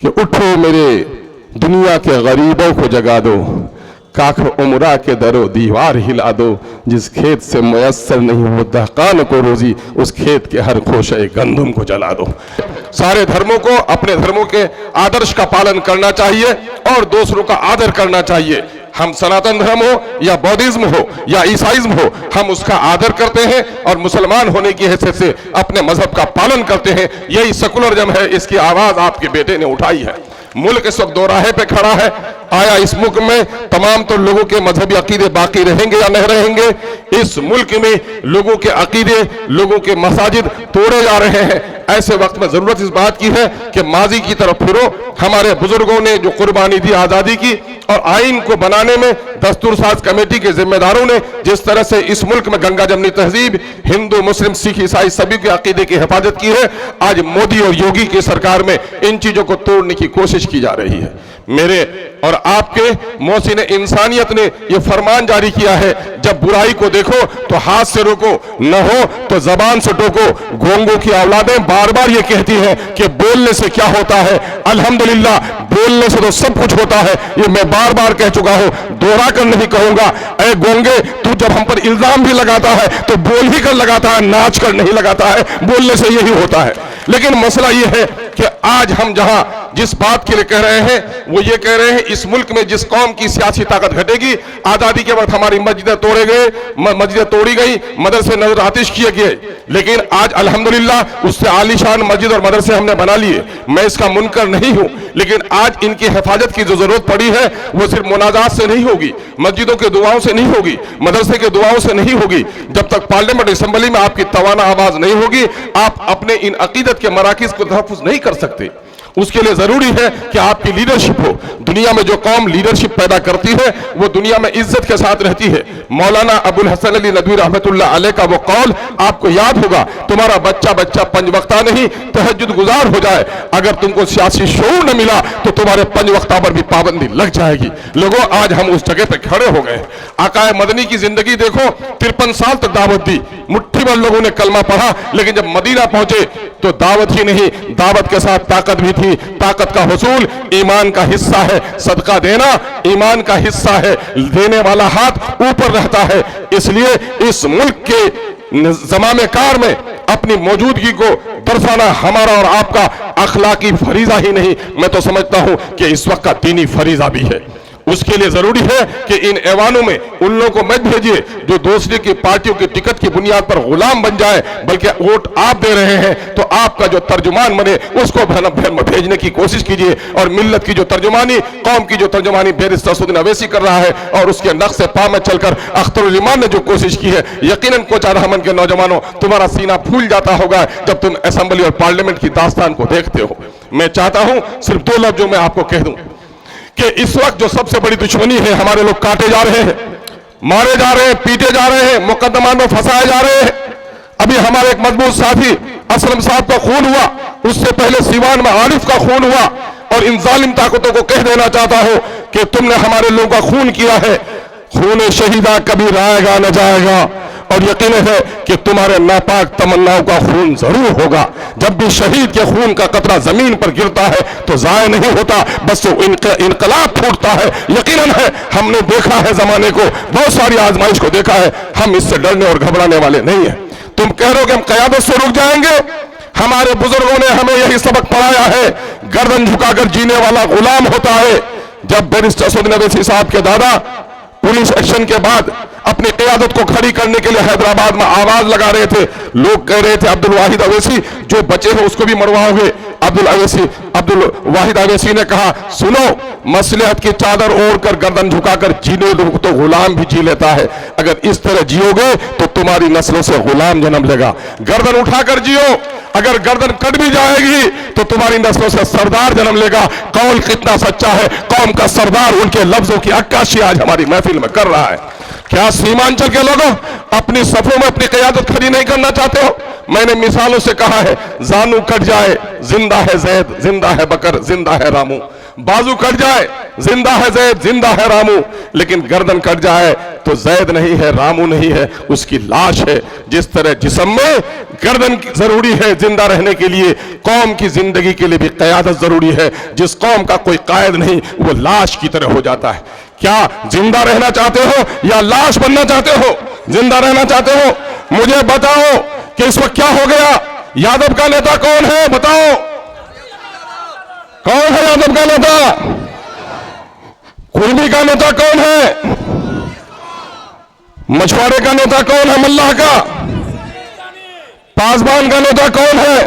कि उठो मेरे दुनिया के गरीबों को जगा दो, काख उमरा के दरो दीवार हिला दो। जिस खेत से मुयस्सर नहीं हो दहकान को रोजी, उस खेत के हर खोशे गंदम को जला दो। सारे धर्मों को अपने धर्मों के आदर्श का पालन करना चाहिए और दूसरों का आदर करना चाहिए। हम सनातन धर्म हो या बौद्धिज्म हो या ईसाइज्म हो, हम उसका आदर करते हैं और मुसलमान होने की हैसियत से अपने मजहब का पालन करते हैं। यही सेकुलरिज्म है, इसकी आवाज आपके बेटे ने उठाई है। मुल्क इस वक्त दोराहे पे खड़ा है। आया इस मुल्क में तमाम तो लोगों के मजहबी अकीदे बाकी रहेंगे या नहीं रहेंगे? इस मुल्क में लोगों के अकीदे, लोगों के मसाजिद तोड़े जा रहे हैं। ऐसे वक्त में जरूरत इस बात की है कि माजी की तरफ फिरो। हमारे बुजुर्गों ने जो कुर्बानी दी आजादी की, और आइन को बनाने में दस्तूर साज कमेटी के जिम्मेदारों ने जिस तरह से इस मुल्क में गंगा जमनी तहजीब, हिंदू मुस्लिम सिख ईसाई सभी के अकीदे की हिफाजत की है, आज मोदी और योगी की सरकार में इन चीजों को तोड़ने की कोशिश की जा रही है। मेरे और आपके मोहसिन इंसानियत ने यह फरमान जारी किया है, जब बुराई को देखो तो हाथ से रोको, न हो तो जबान से टोको। गोंगों की औलादें बार बार ये कहती हैं कि बोलने से क्या होता है। अल्हम्दुलिल्लाह, बोलने से तो सब कुछ होता है। ये मैं बार बार कह चुका हूं, दोहरा कर नहीं कहूंगा। ऐ गोंगे, तू जब हम पर इल्जाम भी लगाता है तो बोल ही कर लगाता है, नाच कर नहीं लगाता है। बोलने से यही होता है। लेकिन मसला यह है कि आज हम जहां जिस बात के लिए कह रहे हैं, वो ये कह रहे हैं इस मुल्क में जिस कौम की सियासी ताकत घटेगी, आजादी के वक्त हमारी मस्जिदें तोड़े गए, मस्जिदें तोड़ी गई, मदरसे नजर आतिश किए गए। लेकिन आज अल्हम्दुलिल्लाह उससे आलीशान मस्जिद और मदरसे हमने बना लिए। मैं इसका मुनकर नहीं हूं, लेकिन आज इनकी हिफाजत की जो जरूरत पड़ी है वो सिर्फ मुनाजात से नहीं होगी, मस्जिदों के दुआओं से नहीं होगी, मदरसे के दुआओं से नहीं होगी। जब तक पार्लियामेंट असेंबली में आपकी तवाना आवाज नहीं होगी, आप अपने इन अकीदत के मराकिज को तहफ़्फ़ुज़ नहीं कर सकते। उसके लिए जरूरी है कि आपकी लीडरशिप हो। दुनिया में जो कौम लीडरशिप पैदा करती है वो दुनिया में इज्जत के साथ रहती है। मौलाना अबुल हसन अली नदवी रहमतुल्लाह अलैह का वो कौल आपको याद होगा, तुम्हारा बच्चा पंज वक्ता नहीं तहज्जुद गुजार हो जाए, अगर तुमको सियासी शऊर न मिला तो तुम्हारे पंज वक्ता पर भी पाबंदी लग जाएगी। लोगों, आज हम उस जगह पे खड़े हो गए। आकाए मदनी की जिंदगी देखो, 53 साल तक दावत दी, मुट्ठी भर लोगों ने कलमा पढ़ा, लेकिन जब मदीना पहुंचे तो दावत ही नहीं, दावत के साथ ताकत भी थी। ताकत का हुसूल ईमान का हिस्सा है, सदका देना ईमान का हिस्सा है, देने वाला हाथ ऊपर रहता है। इसलिए इस मुल्क के ज़माने कार में अपनी मौजूदगी को दर्शाना हमारा और आपका अखलाकी फरीजा ही नहीं, मैं तो समझता हूं कि इस वक्त का दीनी फरीजा भी है। उसके लिए जरूरी है कि इन ऐवानों में उन लोगों को मत भेजिए जो दूसरी की पार्टियों की टिकट की बुनियाद पर गुलाम बन जाए, बल्कि वोट आप दे रहे हैं तो आपका जो तर्जुमान बने उसको भेजने की कोशिश कीजिए। और मिल्लत की जो तर्जुमानी, कौम की जो तर्जुमानी बैरिस्टर असदुद्दीन अवैसी कर रहा है और उसके नक्शे पा में चलकर अख्तरुल ईमान ने जो कोशिश की है, यकीनन कोचा रहमान के नौजवानों, तुम्हारा सीना फूल जाता होगा जब तुम असेंबली और पार्लियामेंट की दास्तान को देखते हो। मैं चाहता हूं सिर्फ 2 लफ्ज जो मैं आपको कह दूं कि इस वक्त जो सबसे बड़ी दुश्मनी है, हमारे लोग काटे जा रहे हैं, मारे जा रहे हैं, पीटे जा रहे हैं, मुकदमा में फंसाए जा रहे हैं। अभी हमारे एक मजबूत साथी असलम साहब का खून हुआ, उससे पहले सीवान में आरिफ का खून हुआ। और इन जालिम ताकतों को कह देना चाहता हूं कि तुमने हमारे लोगों का खून किया है, खून शहीदा कभी रायगा न जाएगा। और यकीन है कि तुम्हारे नापाक तमन्नाओं का खून जरूर होगा। जब भी शहीद के खून का कतरा जमीन पर गिरता है तो जाया नहीं होता, बस वो इनकलाब फूटता है। यकीनन है, हमने देखा है जमाने को, बहुत सारी आजमाइश को देखा है, हम इससे डरने और घबराने वाले नहीं है। तुम कह रहे हो कि हम कयादत से रुक जाएंगे, हमारे बुजुर्गों ने हमें यही सबक पढ़ाया है, गर्दन झुकाकर जीने वाला गुलाम होता है। जब बैरिस्टर असदुद्दीन अवैसी साहब के दादा पुलिस एक्शन के बाद अपनी क़यादत को खड़ी करने के लिए हैदराबाद में आवाज लगा रहे थे, लोग कह रहे थे अब्दुल वाहिद अवैसी जो बचे हैं उसको भी मरवाओगे। अब्दुल वाहिद अवैसी ने कहा, सुनो, मसलहत की चादर ओढ़कर गर्दन झुकाकर जीने लोग तो गुलाम भी जी लेता है, अगर इस तरह जियोगे तो तुम्हारी नस्लों से गुलाम जन्म लेगा। गर्दन उठाकर जियो, अगर गर्दन कट भी जाएगी तो तुम्हारी नस्लों से सरदार जन्म लेगा। कौल कितना सच्चा है, कौम का सरदार उनके लफ्जों की अक्काशी आज हमारी महफिल में कर रहा है। क्या सीमांचल के लोगों अपनी सफों में अपनी क़यादत खड़ी नहीं करना चाहते हो? मैंने मिसालों से कहा है, जानू कट जाए जिंदा है जैद, जिंदा है बकर, जिंदा है रामू। बाजू कट जाए जिंदा है जैद, जिंदा है रामू, लेकिन गर्दन कट जाए तो जैद नहीं है, रामू नहीं है, उसकी लाश है। जिस तरह जिस्म में गर्दन जरूरी है जिंदा रहने के लिए, कौम की जिंदगी के लिए भी क़यादत जरूरी है। जिस कौम का कोई कायद नहीं वो लाश की तरह हो जाता है। क्या जिंदा रहना चाहते हो या लाश बनना चाहते हो? जिंदा रहना चाहते हो? मुझे बताओ कि इस वक्त क्या हो गया? यादव का नेता कौन है? बताओ कौन है यादव का नेता? कुर्मी का नेता कौन है? मछुआरे का नेता कौन है? मल्लाह का? पासवान का नेता कौन है?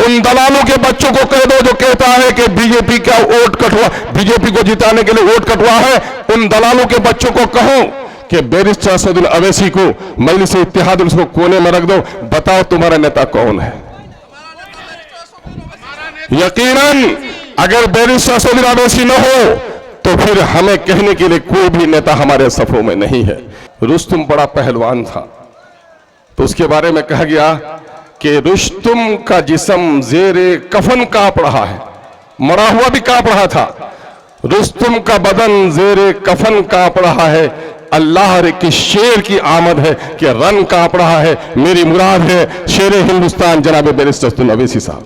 उन दलालों के बच्चों को कह दो जो कहता है कि बीजेपी का वोट कटवा, बीजेपी को जिताने के लिए वोट कटवा है। उन दलालों के बच्चों को कहो कि बैरिस्टर असदुद्दीन अवैसी को मजलिस इत्तेहाद उसको कोने में रख दो। बताओ तुम्हारा नेता कौन है? यकीनन अगर बैरिस्टर असदुद्दीन अवैसी न हो तो फिर हमें कहने के लिए कोई भी नेता हमारे सफों में नहीं है। रुस्तुम बड़ा पहलवान था, तो उसके बारे में कहा गया कि रुस्तुम का जिस्म जेरे कफन कांप रहा है, मरा हुआ भी कांप रहा था। रुस्तुम का बदन जेरे कफन कांप रहा है। अल्लाह रे कि शेर की आमद है कि रन कांप रहा है। मेरी मुराद है शेर हिंदुस्तान जनाब बैरिस्टर असदुद्दीन अवैसी साहब।